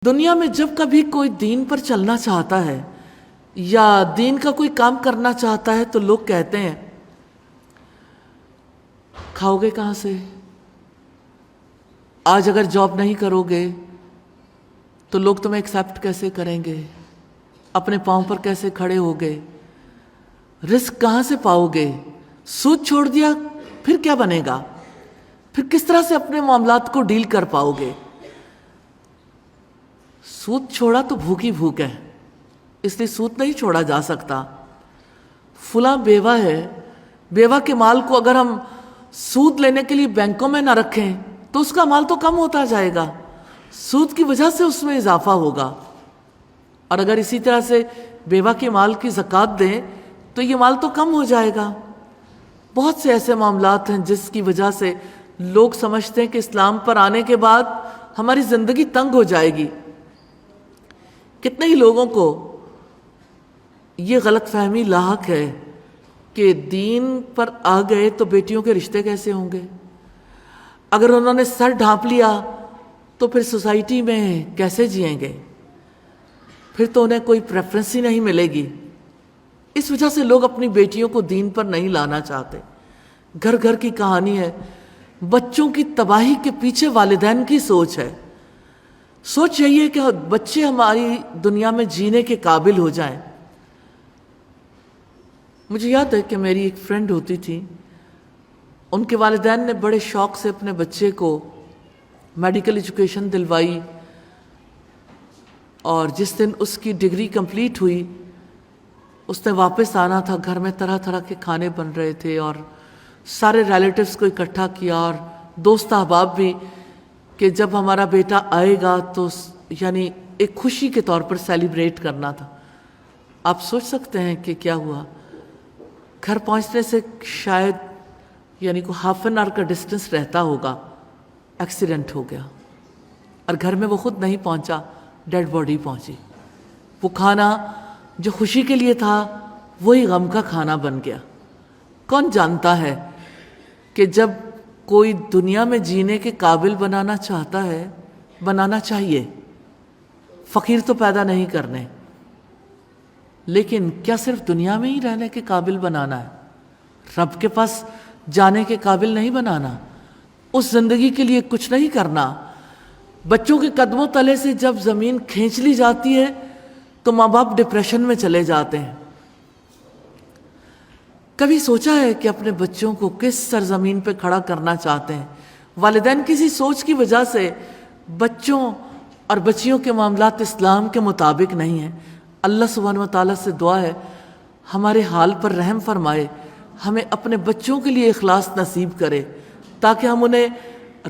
دنیا میں جب کبھی کوئی دین پر چلنا چاہتا ہے یا دین کا کوئی کام کرنا چاہتا ہے تو لوگ کہتے ہیں کھاؤ گے کہاں سے؟ آج اگر جاب نہیں کرو گے تو لوگ تمہیں ایکسیپٹ کیسے کریں گے؟ اپنے پاؤں پر کیسے کھڑے ہوگے؟ رزق کہاں سے پاؤ گے؟ سود چھوڑ دیا پھر کیا بنے گا؟ پھر کس طرح سے اپنے معاملات کو ڈیل کر پاؤ گے؟ سود چھوڑا تو بھوک ہی بھوک ہے، اس لیے سود نہیں چھوڑا جا سکتا۔ فلاں بیوہ ہے، بیوہ کے مال کو اگر ہم سود لینے کے لیے بینکوں میں نہ رکھیں تو اس کا مال تو کم ہوتا جائے گا، سود کی وجہ سے اس میں اضافہ ہوگا۔ اور اگر اسی طرح سے بیوہ کے مال کی زکوٰۃ دیں تو یہ مال تو کم ہو جائے گا۔ بہت سے ایسے معاملات ہیں جس کی وجہ سے لوگ سمجھتے ہیں کہ اسلام پر آنے کے بعد ہماری زندگی تنگ ہو جائے گی۔ کتنے ہی لوگوں کو یہ غلط فہمی لاحق ہے کہ دین پر آ گئے تو بیٹیوں کے رشتے کیسے ہوں گے؟ اگر انہوں نے سر ڈھانپ لیا تو پھر سوسائٹی میں کیسے جئیں گے؟ پھر تو انہیں کوئی پریفرنس ہی نہیں ملے گی۔ اس وجہ سے لوگ اپنی بیٹیوں کو دین پر نہیں لانا چاہتے۔ گھر گھر کی کہانی ہے، بچوں کی تباہی کے پیچھے والدین کی سوچ ہے۔ سوچ یہی ہے کہ بچے ہماری دنیا میں جینے کے قابل ہو جائیں۔ مجھے یاد ہے کہ میری ایک فرینڈ ہوتی تھی، ان کے والدین نے بڑے شوق سے اپنے بچے کو میڈیکل ایجوکیشن دلوائی، اور جس دن اس کی ڈگری کمپلیٹ ہوئی اس نے واپس آنا تھا۔ گھر میں طرح طرح کے کھانے بن رہے تھے اور سارے ریلیٹیوز کو اکٹھا کیا اور دوست احباب بھی، کہ جب ہمارا بیٹا آئے گا تو یعنی ایک خوشی کے طور پر سیلیبریٹ کرنا تھا۔ آپ سوچ سکتے ہیں کہ کیا ہوا؟ گھر پہنچنے سے شاید یعنی کوئی ہاف این آور کا ڈسٹنس رہتا ہوگا، ایکسیڈنٹ ہو گیا اور گھر میں وہ خود نہیں پہنچا، ڈیڈ باڈی پہنچی۔ وہ کھانا جو خوشی کے لیے تھا وہی غم کا کھانا بن گیا۔ کون جانتا ہے کہ جب کوئی دنیا میں جینے کے قابل بنانا چاہتا ہے، بنانا چاہیے، فقیر تو پیدا نہیں کرنے، لیکن کیا صرف دنیا میں ہی رہنے کے قابل بنانا ہے؟ رب کے پاس جانے کے قابل نہیں بنانا؟ اس زندگی کے لیے کچھ نہیں کرنا؟ بچوں کے قدموں تلے سے جب زمین کھینچ لی جاتی ہے تو ماں باپ ڈپریشن میں چلے جاتے ہیں۔ کبھی سوچا ہے کہ اپنے بچوں کو کس سرزمین پہ کھڑا کرنا چاہتے ہیں؟ والدین کسی سوچ کی وجہ سے بچوں اور بچیوں کے معاملات اسلام کے مطابق نہیں ہیں۔ اللہ سبحانہ و تعالیٰ سے دعا ہے ہمارے حال پر رحم فرمائے، ہمیں اپنے بچوں کے لیے اخلاص نصیب کرے تاکہ ہم انہیں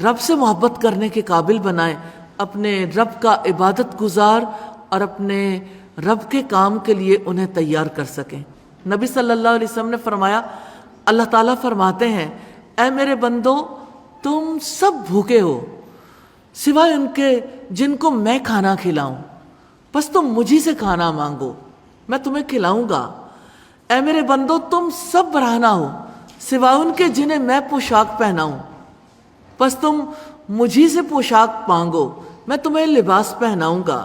رب سے محبت کرنے کے قابل بنائیں، اپنے رب کا عبادت گزار اور اپنے رب کے کام کے لیے انہیں تیار کر سکیں۔ نبی صلی اللہ علیہ وسلم نے فرمایا، اللہ تعالیٰ فرماتے ہیں اے میرے بندو تم سب بھوکے ہو سوائے ان کے جن کو میں کھانا کھلاؤں، بس تم مجھی سے کھانا مانگو میں تمہیں کھلاؤں گا۔ اے میرے بندو تم سب برہنہ ہو سوائے ان کے جنہیں میں پوشاک پہناؤں، بس تم مجھی سے پوشاک مانگو میں تمہیں لباس پہناؤں گا۔